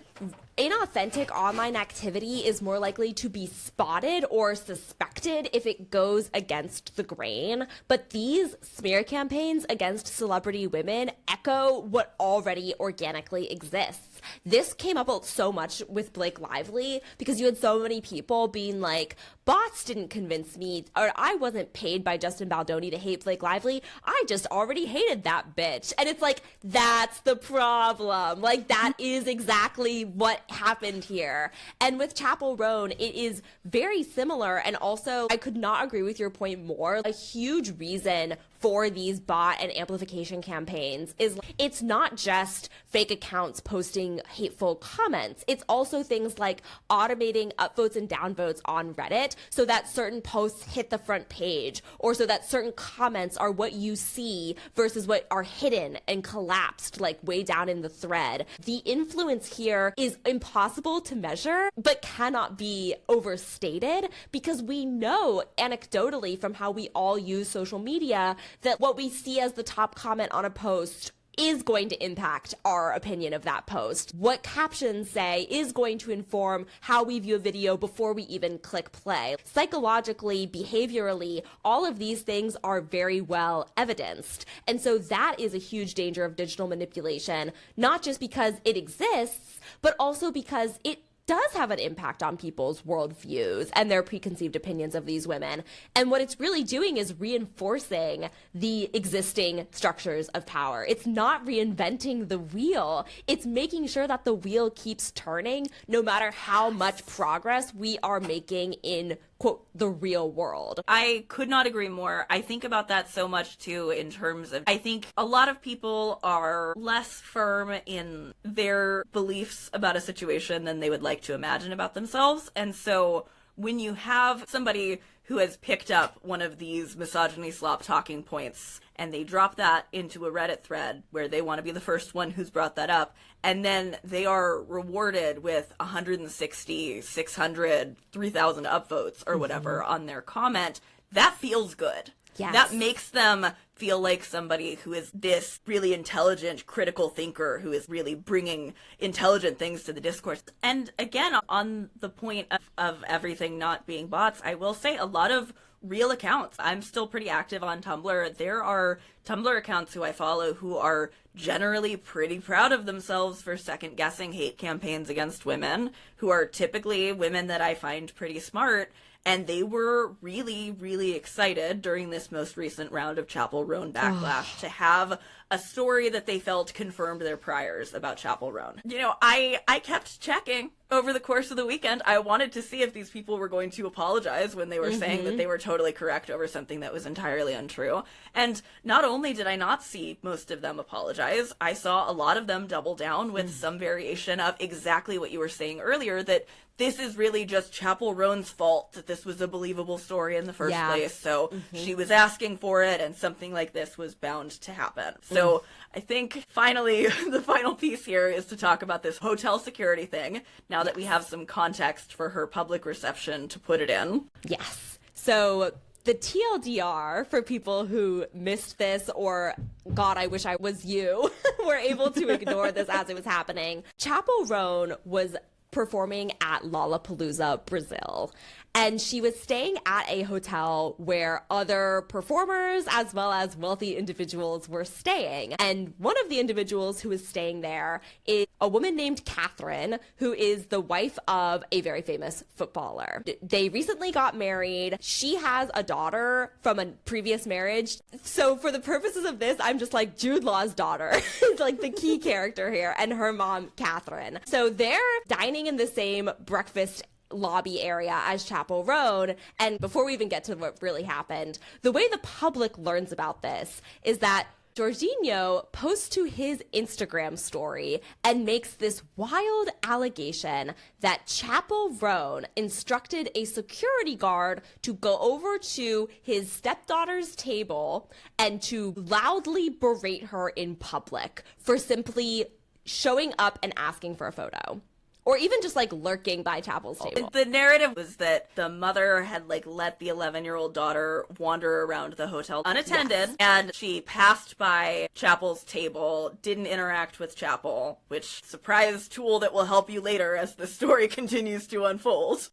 inauthentic online activity is more likely to be spotted or suspected if it goes against the grain. But these smear campaigns against celebrity women echo what already organically exists. This came up so much with Blake Lively because you had so many people being like, bots didn't convince me, or I wasn't paid by Justin Baldoni to hate Blake Lively. I just already hated that bitch. And it's like, that's the problem. Like, that is exactly what happened here. And with Chappell Roan, it is very similar. And also, I could not agree with your point more. A huge reason for these bot and amplification campaigns is it's not just fake accounts posting hateful comments. It's also things like automating upvotes and downvotes on Reddit so that certain posts hit the front page, or so that certain comments are what you see versus what are hidden and collapsed like way down in the thread. The influence here is impossible to measure, but cannot be overstated because we know anecdotally from how we all use social media that what we see as the top comment on a post is going to impact our opinion of that post. What captions say is going to inform how we view a video before we even click play. Psychologically, behaviorally, all of these things are very well evidenced. And so that is a huge danger of digital manipulation, not just because it exists, but also because it does have an impact on people's worldviews and their preconceived opinions of these women. And what it's really doing is reinforcing the existing structures of power. It's not reinventing the wheel. It's making sure that the wheel keeps turning no matter how much progress we are making in, quote, the real world. I could not agree more. I think about that so much too, in terms of, I think a lot of people are less firm in their beliefs about a situation than they would like to imagine about themselves. And so when you have somebody who has picked up one of these misogyny slop talking points and they drop that into a Reddit thread where they want to be the first one who's brought that up, and then they are rewarded with 160, 600, 3,000 upvotes or whatever on their comment, that feels good. Yes. That makes them feel like somebody who is this really intelligent, critical thinker who is really bringing intelligent things to the discourse. And again, on the point of everything not being bots, I will say a lot of real accounts. I'm still pretty active on Tumblr. There are Tumblr accounts who I follow who are generally pretty proud of themselves for second-guessing hate campaigns against women, who are typically women that I find pretty smart. And they were really, really excited during this most recent round of Chappell Roan backlash to have a story that they felt confirmed their priors about Chappell Roan. You know, I kept checking over the course of the weekend. I wanted to see if these people were going to apologize when they were saying that they were totally correct over something that was entirely untrue. And not only did I not see most of them apologize, I saw a lot of them double down with some variation of exactly what you were saying earlier, that this is really just Chappell Roan's fault that this was a believable story in the first place. So she was asking for it, and something like this was bound to happen. So I think finally, the final piece here is to talk about this hotel security thing, now that we have some context for her public reception to put it in. Yes. So the TLDR, for people who missed this, or God, I wish I was you, were able to ignore this as it was happening. Chappell Roan was performing at Lollapalooza, Brazil. And she was staying at a hotel where other performers as well as wealthy individuals were staying. And one of the individuals who was staying there is a woman named Catherine, who is the wife of a very famous footballer. They recently got married. She has a daughter from a previous marriage. So for the purposes of this, I'm just like, Jude Law's daughter is like the key character here, and her mom, Catherine. So they're dining in the same breakfast lobby area as Chappell Roan. And before we even get to what really happened, the way the public learns about this is that Jorginho posts to his Instagram story and makes this wild allegation that Chappell Roan instructed a security guard to go over to his stepdaughter's table and to loudly berate her in public for simply showing up and asking for a photo. Or even just like lurking by Chappell's table. The narrative was that the mother had like let the 11-year-old daughter wander around the hotel unattended, and she passed by Chappell's table, didn't interact with Chappell, which surprise tool that will help you later as the story continues to unfold.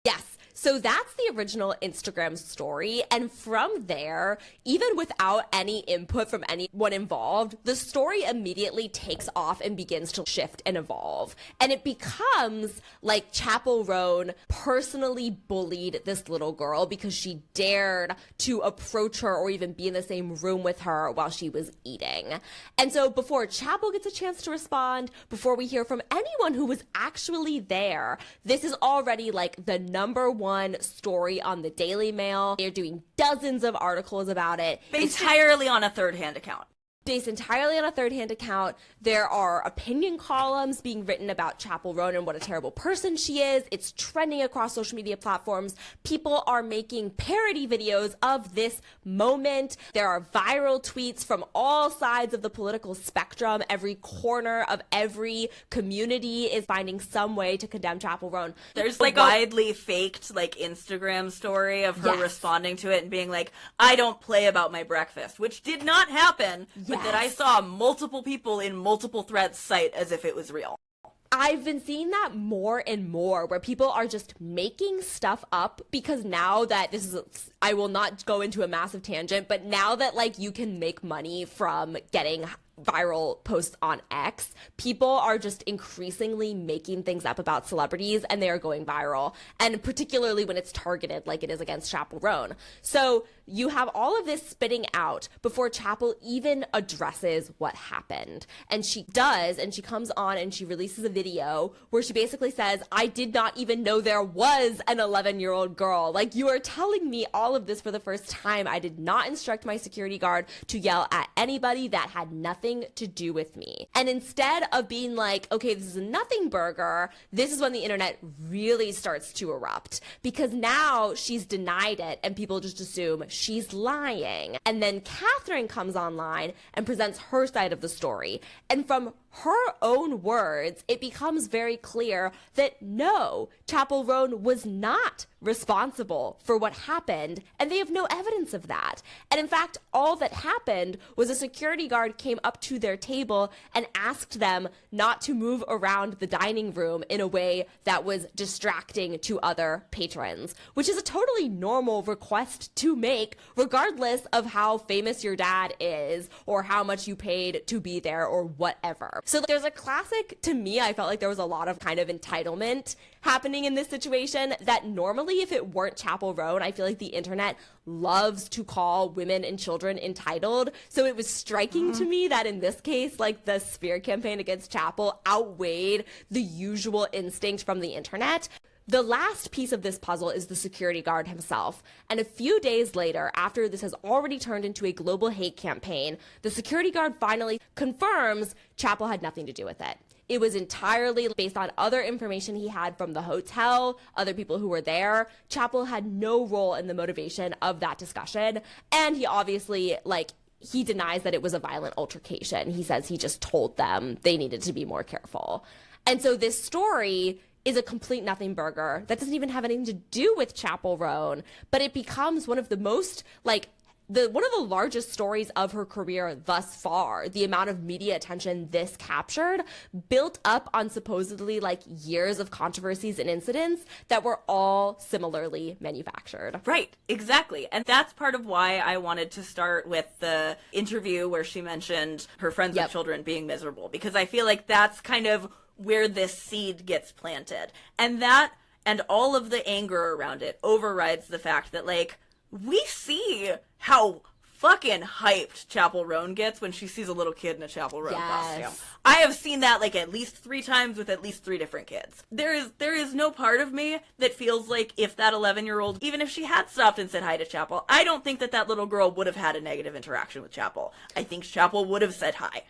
Yes. So that's the original Instagram story. And from there, even without any input from anyone involved, the story immediately takes off and begins to shift and evolve. And it becomes like Chappell Roan personally bullied this little girl because she dared to approach her or even be in the same room with her while she was eating. And so before Chappell gets a chance to respond, before we hear from anyone who was actually there, this is already like the #1 story on the Daily Mail. They're doing dozens of articles about it. Entirely on a third-hand account. Based entirely on a third-hand account. There are opinion columns being written about Chappell Roan and what a terrible person she is. It's trending across social media platforms. People are making parody videos of this moment. There are viral tweets from all sides of the political spectrum. Every corner of every community is finding some way to condemn Chappell Roan. There's like a widely faked like Instagram story of her responding to it and being like, I don't play about my breakfast, which did not happen. But that I saw multiple people in multiple threads cite as if it was real. I've been seeing that more and more, where people are just making stuff up because now that this is, I will not go into a massive tangent, but now that like you can make money from getting viral posts on X, people are just increasingly making things up about celebrities, and they are going viral. And particularly when it's targeted like it is against Chappell Roan. So you have all of this spitting out before Chappell even addresses what happened. And she does, and she comes on and she releases a video where she basically says, I did not even know there was an 11-year-old girl. Like, you are telling me all of this for the first time. I did not instruct my security guard to yell at anybody. That had nothing to do with me. And instead of being like, okay, this is a nothing burger, this is when the internet really starts to erupt, because now she's denied it and people just assume she's lying. And then Catherine comes online and presents her side of the story. And from her own words, it becomes very clear that no, Chappell Roan was not responsible for what happened, and they have no evidence of that. And in fact, all that happened was a security guard came up to their table and asked them not to move around the dining room in a way that was distracting to other patrons, which is a totally normal request to make, regardless of how famous your dad is or how much you paid to be there or whatever. So there's a classic, to me, I felt like there was a lot of kind of entitlement happening in this situation that normally, if it weren't Chappell Roan, I feel like the internet loves to call women and children entitled. So it was striking to me that in this case, like, the smear campaign against Chappell outweighed the usual instinct from the internet. The last piece of this puzzle is the security guard himself. And a few days later, after this has already turned into a global hate campaign, the security guard finally confirms Chappell had nothing to do with it. It was entirely based on other information he had from the hotel, other people who were there. Chappell had no role in the motivation of that discussion. And he obviously, he denies that it was a violent altercation. He says he just told them they needed to be more careful. And so this story is a complete nothing burger that doesn't even have anything to do with Chappell Roan, but it becomes one of the most, one of the largest stories of her career thus far. The amount of media attention this captured, built up on supposedly years of controversies and incidents that were all similarly manufactured. Right, exactly. And that's part of why I wanted to start with the interview where she mentioned her friends with children being miserable, because I feel like that's kind of where this seed gets planted. And that, and all of the anger around it, overrides the fact that, we see how fucking hyped Chappell Roan gets when she sees a little kid in a Chappell Roan costume. I have seen that at least 3 times with at least 3 different kids. There is no part of me that feels like if that 11-year-old, even if she had stopped and said hi to Chappell, I don't think that little girl would have had a negative interaction with Chappell. I think Chappell would have said hi.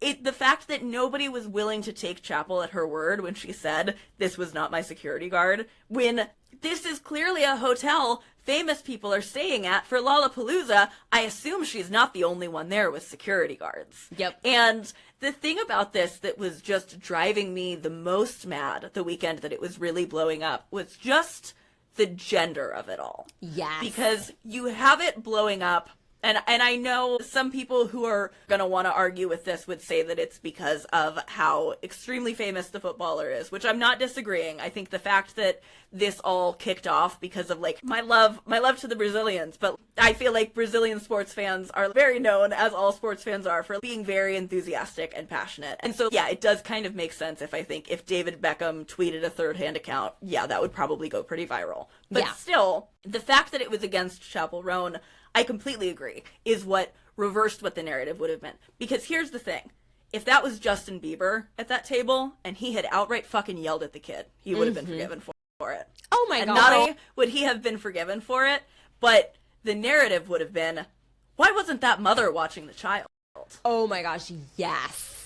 The fact that nobody was willing to take Chappell at her word when she said, this was not my security guard, when this is clearly a hotel famous people are staying at for Lollapalooza, I assume she's not the only one there with security guards. Yep. And the thing about this that was just driving me the most mad the weekend that it was really blowing up was just the gender of it all. Yes. Because you have it blowing up. And I know some people who are going to want to argue with this would say that it's because of how extremely famous the footballer is, which I'm not disagreeing. I think the fact that this all kicked off because of my love to the Brazilians, but I feel like Brazilian sports fans are very known, as all sports fans are, for being very enthusiastic and passionate. And so, yeah, it does kind of make sense if David Beckham tweeted a third-hand account, yeah, that would probably go pretty viral. But still, the fact that it was against Chappell Roan, I completely agree, is what reversed what the narrative would have been. Because here's the thing. If that was Justin Bieber at that table and he had outright fucking yelled at the kid, he would have been forgiven for it. Oh my God. And not only would he have been forgiven for it, but the narrative would have been, why wasn't that mother watching the child? Oh my gosh, yes.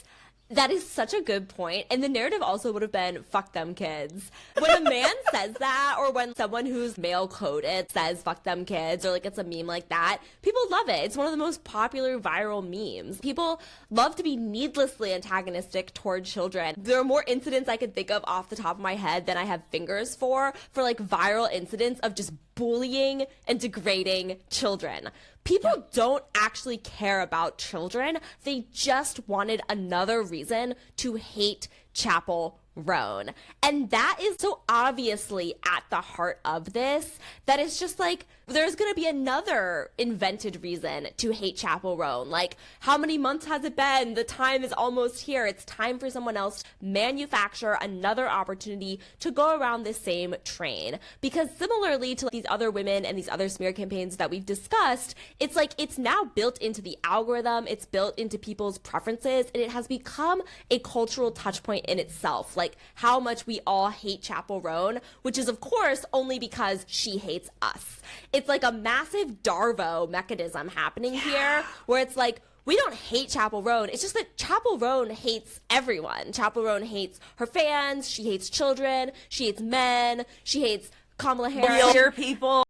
That is such a good point. And the narrative also would have been, fuck them kids. When a man says that, or when someone who's male coded says fuck them kids, or it's a meme like that, people love it. It's one of the most popular viral memes. People love to be needlessly antagonistic toward children. There are more incidents I could think of off the top of my head than I have fingers for viral incidents of just bullying and degrading children. People don't actually care about children. They just wanted another reason to hate Chappell Roan. And that is so obviously at the heart of this that it's just there's going to be another invented reason to hate Chappell Roan. Like, how many months has it been? The time is almost here. It's time for someone else to manufacture another opportunity to go around this same train. Because similarly to these other women and these other smear campaigns that we've discussed, it's like it's now built into the algorithm, it's built into people's preferences, and it has become a cultural touch point in itself. Like, how much we all hate Chappell Roan, which is, of course, only because she hates us. It's like a massive Darvo mechanism happening here, where it's like, we don't hate Chappell Roan. It's just that Chappell Roan hates everyone. Chappell Roan hates her fans. She hates children. She hates men. She hates Kamala Harris. Real people.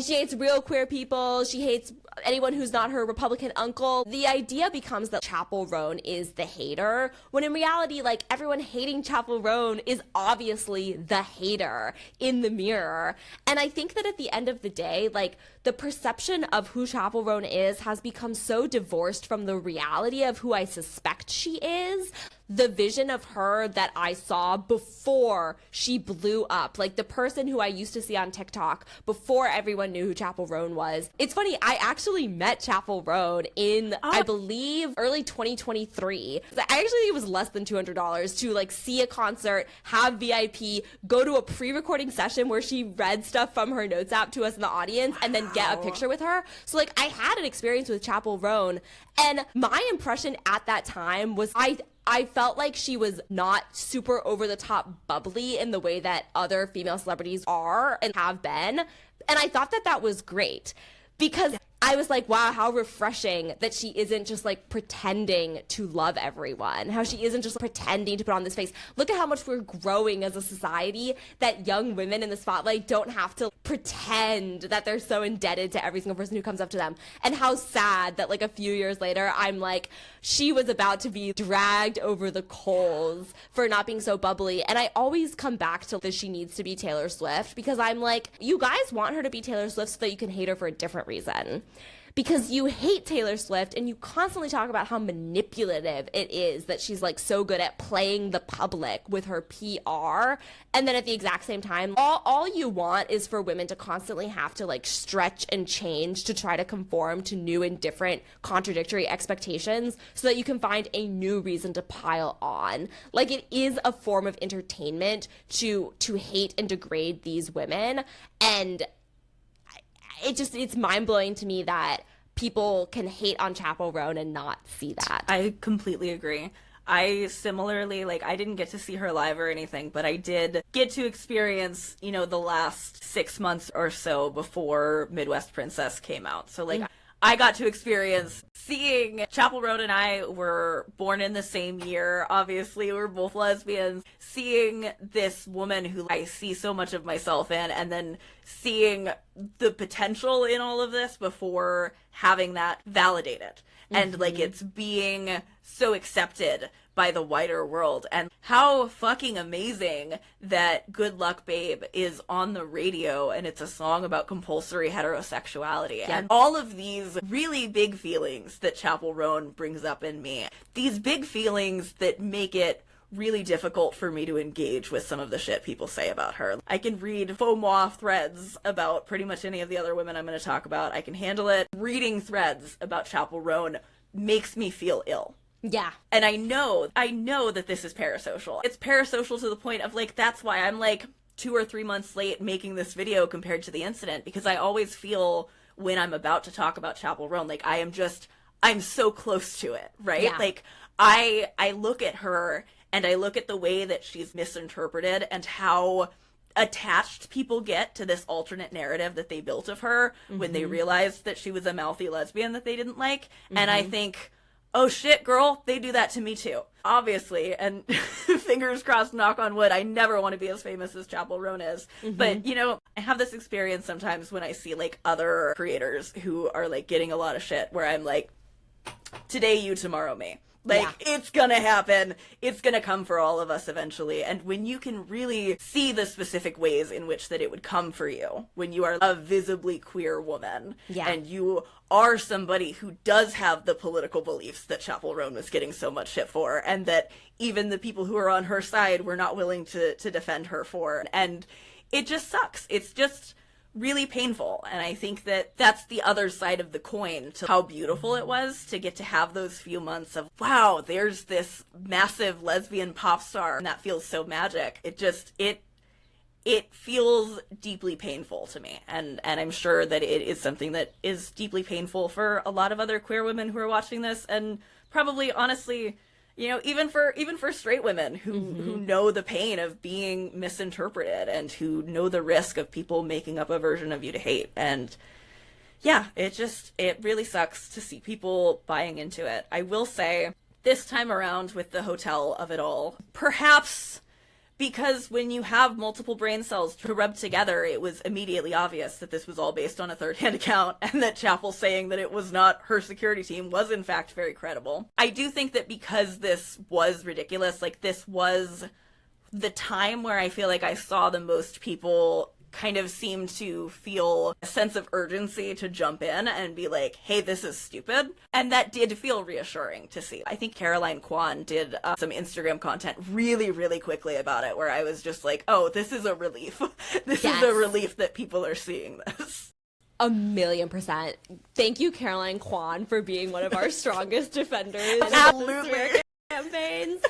She hates real queer people. She hates anyone who's not her Republican uncle. The idea becomes that Chappell Roan is the hater, when in reality, like, everyone hating Chappell Roan is obviously the hater in the mirror. And I think that at the end of the day, like, the perception of who Chappell Roan is has become so divorced from the reality of who I suspect she is. The vision of her that I saw before she blew up, like the person who I used to see on TikTok before everyone knew who Chappell Roan was. It's funny, I actually met Chappell Roan in, I believe, early 2023. I actually think it was less than $200 to like see a concert, have VIP, go to a pre-recording session where she read stuff from her notes app to us in the audience, and then get a picture with her. So like, I had an experience with Chappell Roan, and my impression at that time was I felt like she was not super over the top bubbly in the way that other female celebrities are and have been. And I thought that that was great, because I was like, wow, how refreshing that she isn't just like pretending to love everyone, how she isn't just pretending to put on this face. Look at how much we're growing as a society, that young women in the spotlight don't have to pretend that they're so indebted to every single person who comes up to them. And how sad that like a few years later, I'm like, she was about to be dragged over the coals for not being so bubbly. And I always come back to that she needs to be Taylor Swift, because I'm like, you guys want her to be Taylor Swift so that you can hate her for a different reason. Because you hate Taylor Swift and you constantly talk about how manipulative it is that she's like so good at playing the public with her PR. And then at the exact same time, all you want is for women to constantly have to like stretch and change to try to conform to new and different contradictory expectations so that you can find a new reason to pile on. Like, it is a form of entertainment to hate and degrade these women. And it's mind-blowing to me that people can hate on Chappell Roan and not see that. I completely agree. I similarly, like, I didn't get to see her live or anything, but I did get to experience, you know, the last 6 months or so before Midwest Princess came out. So, like, I got to experience seeing Chappell Roan and I were born in the same year. Obviously, we're both lesbians. Seeing this woman who I see so much of myself in, and then seeing the potential in all of this before having that validated. And like, it's being so accepted by the wider world. And how fucking amazing that Good Luck Babe is on the radio, and it's a song about compulsory heterosexuality. Yeah. And all of these really big feelings that Chappell Roan brings up in me, these big feelings that make it really difficult for me to engage with some of the shit people say about her. I can read faux moi threads about pretty much any of the other women I'm going to talk about. I can handle it. Reading threads about Chappell Roan makes me feel ill. Yeah. And I know that this is parasocial. It's parasocial to the point of, like, that's why I'm like 2 or 3 months late making this video compared to the incident, because I always feel when I'm about to talk about Chappell Roan, like, I'm so close to it, right? Yeah. Like, I look at her and I look at the way that she's misinterpreted and how attached people get to this alternate narrative that they built of her when they realized that she was a mouthy lesbian that they didn't like. And I think, oh shit, girl, they do that to me too. Obviously, and fingers crossed, knock on wood, I never want to be as famous as Chappell Roan is. But, you know, I have this experience sometimes when I see, like, other creators who are, like, getting a lot of shit, where I'm like, today you, tomorrow me. Like, it's gonna happen. It's gonna come for all of us eventually. And when you can really see the specific ways in which that it would come for you, when you are a visibly queer woman, and you are somebody who does have the political beliefs that Chappell Roan was getting so much shit for, and that even the people who are on her side were not willing to defend her for. And it just sucks. It's just really painful. And I think that that's the other side of the coin to how beautiful it was to get to have those few months of, wow, there's this massive lesbian pop star and that feels so magic. It feels deeply painful to me, and I'm sure that it is something that is deeply painful for a lot of other queer women who are watching this, and probably, honestly, you know, even for straight women who know the pain of being misinterpreted and who know the risk of people making up a version of you to hate. And yeah, it really sucks to see people buying into it. I will say, this time around with the hotel of it all, perhaps because when you have multiple brain cells to rub together, it was immediately obvious that this was all based on a third-hand account, and that Chappell saying that it was not her security team was in fact very credible. I do think that because this was ridiculous, like, this was the time where I feel like I saw the most people kind of seem to feel a sense of urgency to jump in and be like, hey, this is stupid. And that did feel reassuring to see. I think Caroline Kwan did some Instagram content really, really quickly about it, where I was just like, oh, this is a relief. This is a relief that people are seeing this. 1,000,000%. Thank you, Caroline Kwan, for being one of our strongest defenders. Absolutely. Campaigns.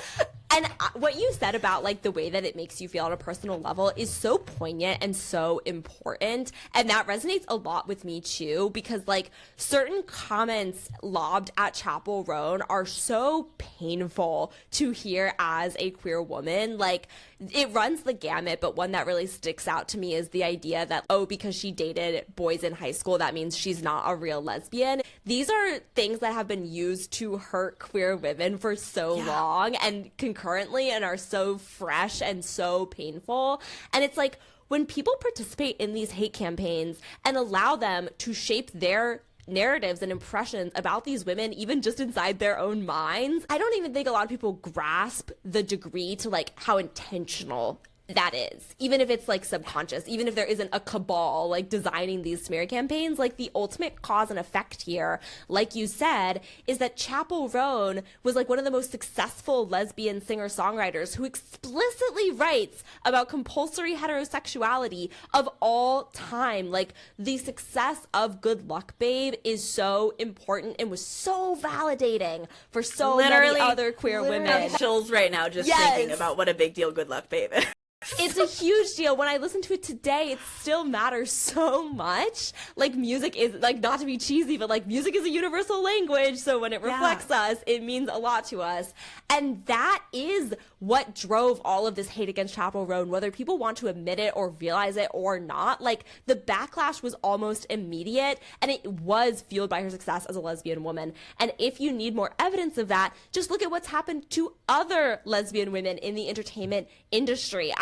And what you said about, like, the way that it makes you feel on a personal level is so poignant and so important. And that resonates a lot with me, too, because, like, certain comments lobbed at Chappell Roan are so painful to hear as a queer woman. Like, it runs the gamut, but one that really sticks out to me is the idea that, oh, because she dated boys in high school, that means she's not a real lesbian. These are things that have been used to hurt queer women for so long and concurrently, and are so fresh and so painful. And it's like, when people participate in these hate campaigns and allow them to shape their narratives and impressions about these women, even just inside their own minds, I don't even think a lot of people grasp the degree to, like, how intentional that is, even if it's, like, subconscious, even if there isn't a cabal, like, designing these smear campaigns. Like, the ultimate cause and effect here, like you said, is that Chappell Roan was, like, one of the most successful lesbian singer-songwriters who explicitly writes about compulsory heterosexuality of all time. Like, the success of Good Luck Babe is so important and was so validating for so many other queer women. Chills right now just thinking about what a big deal Good Luck Babe is. It's a huge deal. When I listen to it today, it still matters so much. Like, music is, like, not to be cheesy, but, like, music is a universal language. So when it reflects us, it means a lot to us. And that is what drove all of this hate against Chappell Roan, whether people want to admit it or realize it or not. Like, the backlash was almost immediate, and it was fueled by her success as a lesbian woman. And if you need more evidence of that, just look at what's happened to other lesbian women in the entertainment industry.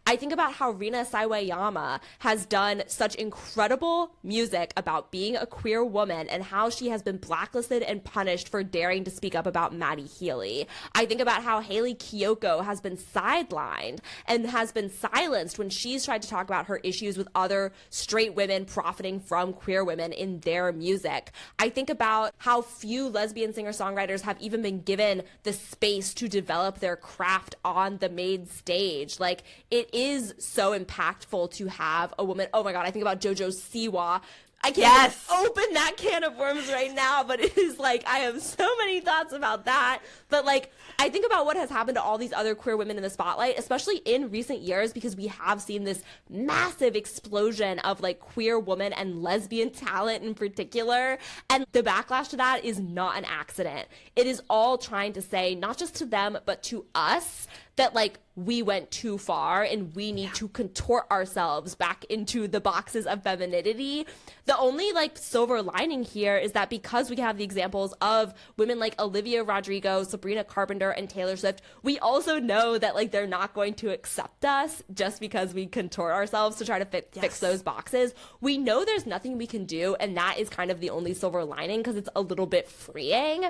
I think about how Rina Sawayama has done such incredible music about being a queer woman and how she has been blacklisted and punished for daring to speak up about Maddie Healy. I think about how Haley Kiyoko has been sidelined and has been silenced when she's tried to talk about her issues with other straight women profiting from queer women in their music. I think about how few lesbian singer-songwriters have even been given the space to develop their craft on the main stage. Like, it is so impactful to have a woman. Oh my God, I think about JoJo Siwa. I can't open that can of worms right now, but it is like, I have so many thoughts about that. But, like, I think about what has happened to all these other queer women in the spotlight, especially in recent years, because we have seen this massive explosion of, like, queer woman and lesbian talent in particular. And the backlash to that is not an accident. It is all trying to say, not just to them, but to us, that, like, we went too far and we need to contort ourselves back into the boxes of femininity. The only, like, silver lining here is that because we have the examples of women like Olivia Rodrigo, Sabrina Carpenter, and Taylor Swift, we also know that, like, they're not going to accept us just because we contort ourselves to try to fix those boxes. We know there's nothing we can do, and that is kind of the only silver lining, because it's a little bit freeing.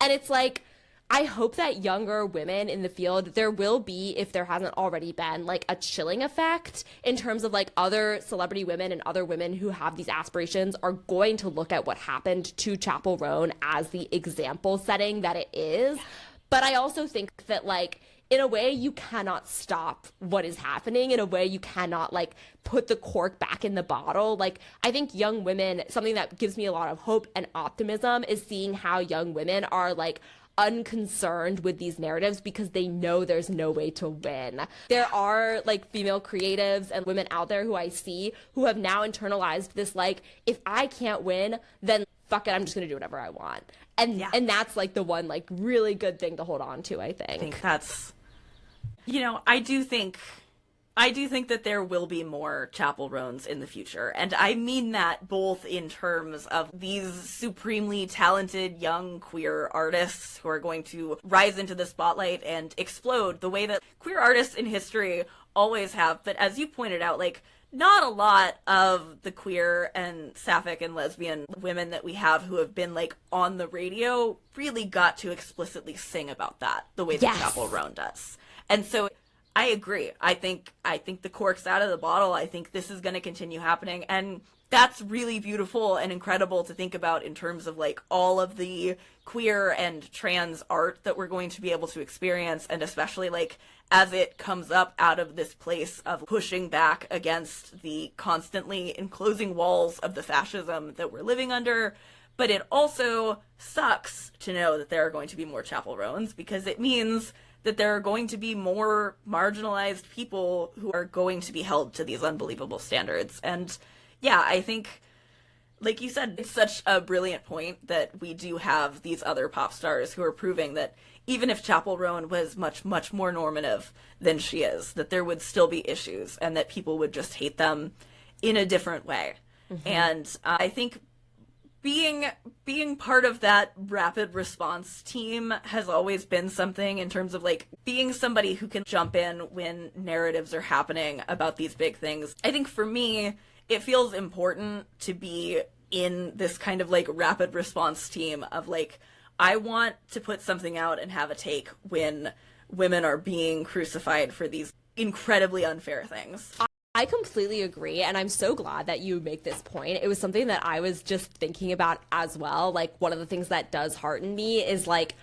And it's like, I hope that younger women in the field, there will be, if there hasn't already been, like, a chilling effect in terms of, like, other celebrity women and other women who have these aspirations are going to look at what happened to Chappell Roan as the example setting that it is. But I also think that, like, in a way you cannot stop what is happening. In a way you cannot like put the cork back in the bottle. Like, I think young women, something that gives me a lot of hope and optimism is seeing how young women are like unconcerned with these narratives because they know there's no way to win. There are like female creatives and women out there who I see who have now internalized this, like, if I can't win, then fuck it, I'm just gonna do whatever I want. And that's like the one like really good thing to hold on to, I think. I think that's, I do think that there will be more Chappell Roans in the future. And I mean that both in terms of these supremely talented young queer artists who are going to rise into the spotlight and explode the way that queer artists in history always have. But as you pointed out, like, not a lot of the queer and sapphic and lesbian women that we have who have been like on the radio really got to explicitly sing about that the way that Chappell Roan does. And so I agree. I think the cork's out of the bottle. I think this is going to continue happening. And that's really beautiful and incredible to think about in terms of like all of the queer and trans art that we're going to be able to experience. And especially like as it comes up out of this place of pushing back against the constantly enclosing walls of the fascism that we're living under. But it also sucks to know that there are going to be more Chappell Roans because it means that there are going to be more marginalized people who are going to be held to these unbelievable standards. And yeah, I think, like you said, it's such a brilliant point that we do have these other pop stars who are proving that even if Chappell Roan was much, much more normative than she is, that there would still be issues and that people would just hate them in a different way. Mm-hmm. And I think being part of that rapid response team has always been something in terms of like being somebody who can jump in when narratives are happening about these big things. I think for me, it feels important to be in this kind of like rapid response team of like, I want to put something out and have a take when women are being crucified for these incredibly unfair things. I completely agree, and I'm so glad that you make this point. It was something that I was just thinking about as well. Like, one of the things that does hearten me is like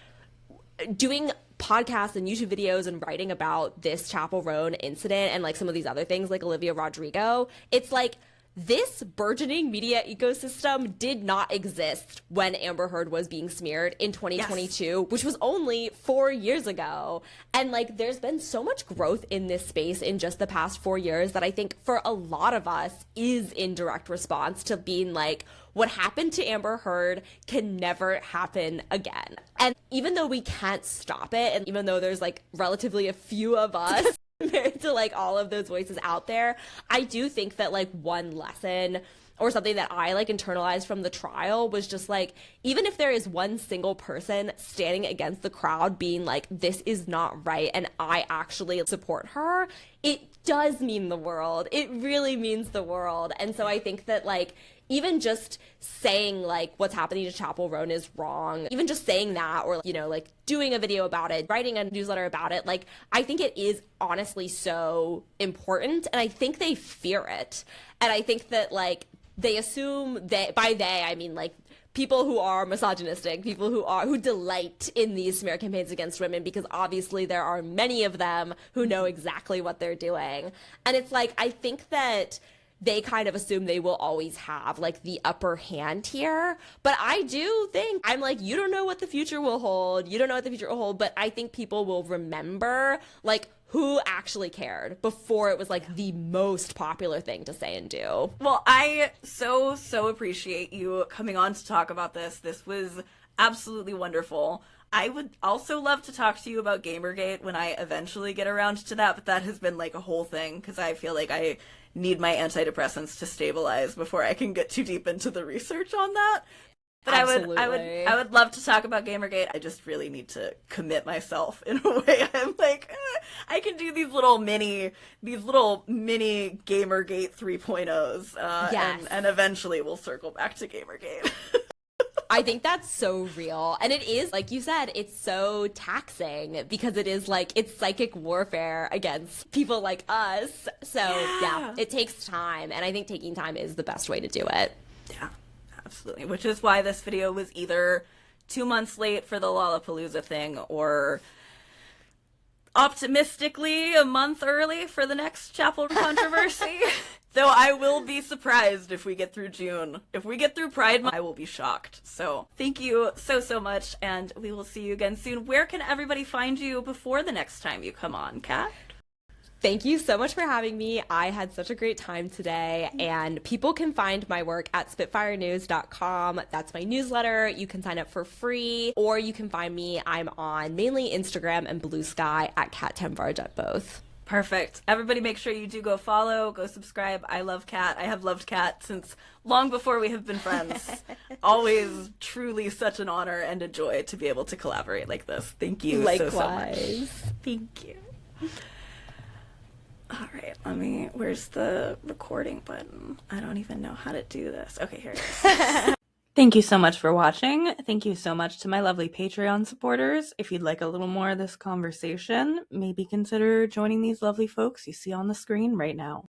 doing podcasts and YouTube videos and writing about this Chappell Roan incident and like some of these other things like Olivia Rodrigo. It's like this burgeoning media ecosystem did not exist when Amber Heard was being smeared in 2022, which was only 4 years ago. And like, there's been so much growth in this space in just the past 4 years that I think for a lot of us is in direct response to being like, what happened to Amber Heard can never happen again. And even though we can't stop it, and even though there's like relatively a few of us compared to like all of those voices out there, I do think that like one lesson or something that I like internalized from the trial was just like, even if there is one single person standing against the crowd being like, this is not right, and I actually support her, it does mean the world. It really means the world. And so I think that like, even just saying like what's happening to Chappell Roan is wrong, even just saying that, or, you know, like doing a video about it, writing a newsletter about it, like, I think it is honestly so important. And I think they fear it. And I think that like they assume that, by they, I mean like people who are misogynistic, people who delight in these smear campaigns against women, because obviously there are many of them who know exactly what they're doing. And it's like, I think that they kind of assume they will always have like the upper hand here. But I do think, I'm like, you don't know what the future will hold. You don't know what the future will hold. But I think people will remember like who actually cared before it was like the most popular thing to say and do. Well, I so appreciate you coming on to talk about this. This was absolutely wonderful. I would also love to talk to you about Gamergate when I eventually get around to that, but that has been like a whole thing because I feel like I need my antidepressants to stabilize before I can get too deep into the research on that. But Absolutely. I would love to talk about Gamergate. I just really need to commit myself in a way. I'm like, I can do these little mini Gamergate 3.0s, Yes. and eventually we'll circle back to Gamergate. I think that's so real. And it is, like you said, it's so taxing because it is like, it's psychic warfare against people like us. So yeah, it takes time. And I think taking time is the best way to do it. Yeah, absolutely. Which is why this video was either 2 months late for the Lollapalooza thing or optimistically a month early for the next Chappell controversy. Though I will be surprised if we get through June. If we get through Pride Month, I will be shocked. So thank you so much, and we will see you again soon. Where can everybody find you before the next time you come on, Kat? Thank you so much for having me. I had such a great time today, and people can find my work at spitfirenews.com. That's my newsletter. You can sign up for free, or you can find me. I'm on mainly Instagram and bluesky at Kat Tenbarge at both. Perfect. Everybody make sure you do go follow, go subscribe. I love Kat. I have loved Kat since long before we have been friends. Always truly such an honor and a joy to be able to collaborate like this. Thank you Likewise. so much. Thank you. All right, where's the recording button? I don't even know how to do this. Okay, here it is. Thank you so much for watching. Thank you so much to my lovely Patreon supporters. If you'd like a little more of this conversation, maybe consider joining these lovely folks you see on the screen right now.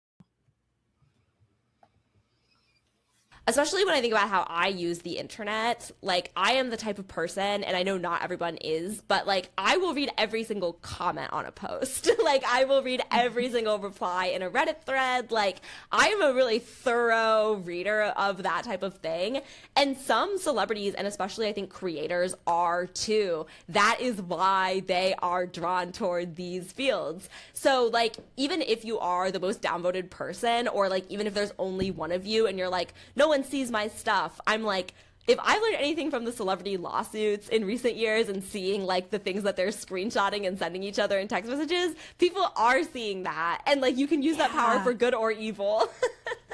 Especially when I think about how I use the internet, like, I am the type of person, and I know not everyone is, but, like, I will read every single comment on a post. Like, I will read every single reply in a Reddit thread. Like, I am a really thorough reader of that type of thing. And some celebrities, and especially I think creators, are too. That is why they are drawn toward these fields. So, like, even if you are the most downvoted person, or, like, even if there's only one of you and you're like, no one sees my stuff, I'm like, if I learned anything from the celebrity lawsuits in recent years and seeing, like, the things that they're screenshotting and sending each other in text messages, people are seeing that, and, like, you can use that power for good or evil.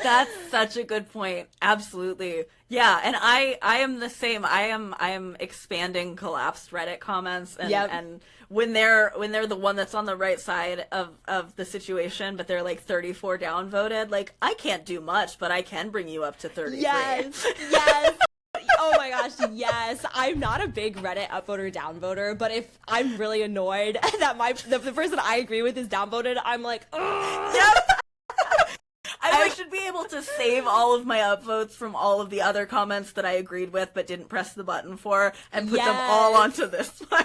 That's such a good point. Absolutely. Yeah, and I am the same. I am expanding collapsed Reddit comments, and and when they're the one that's on the right side of the situation, but they're like 34 downvoted, like, I can't do much, but I can bring you up to 33. Yes. Oh my gosh, yes. I'm not a big Reddit upvoter downvoter, but if I'm really annoyed that the person I agree with is downvoted, I'm like, ugh. Yep. I should be able to save all of my upvotes from all of the other comments that I agreed with but didn't press the button for, and put them all onto this one.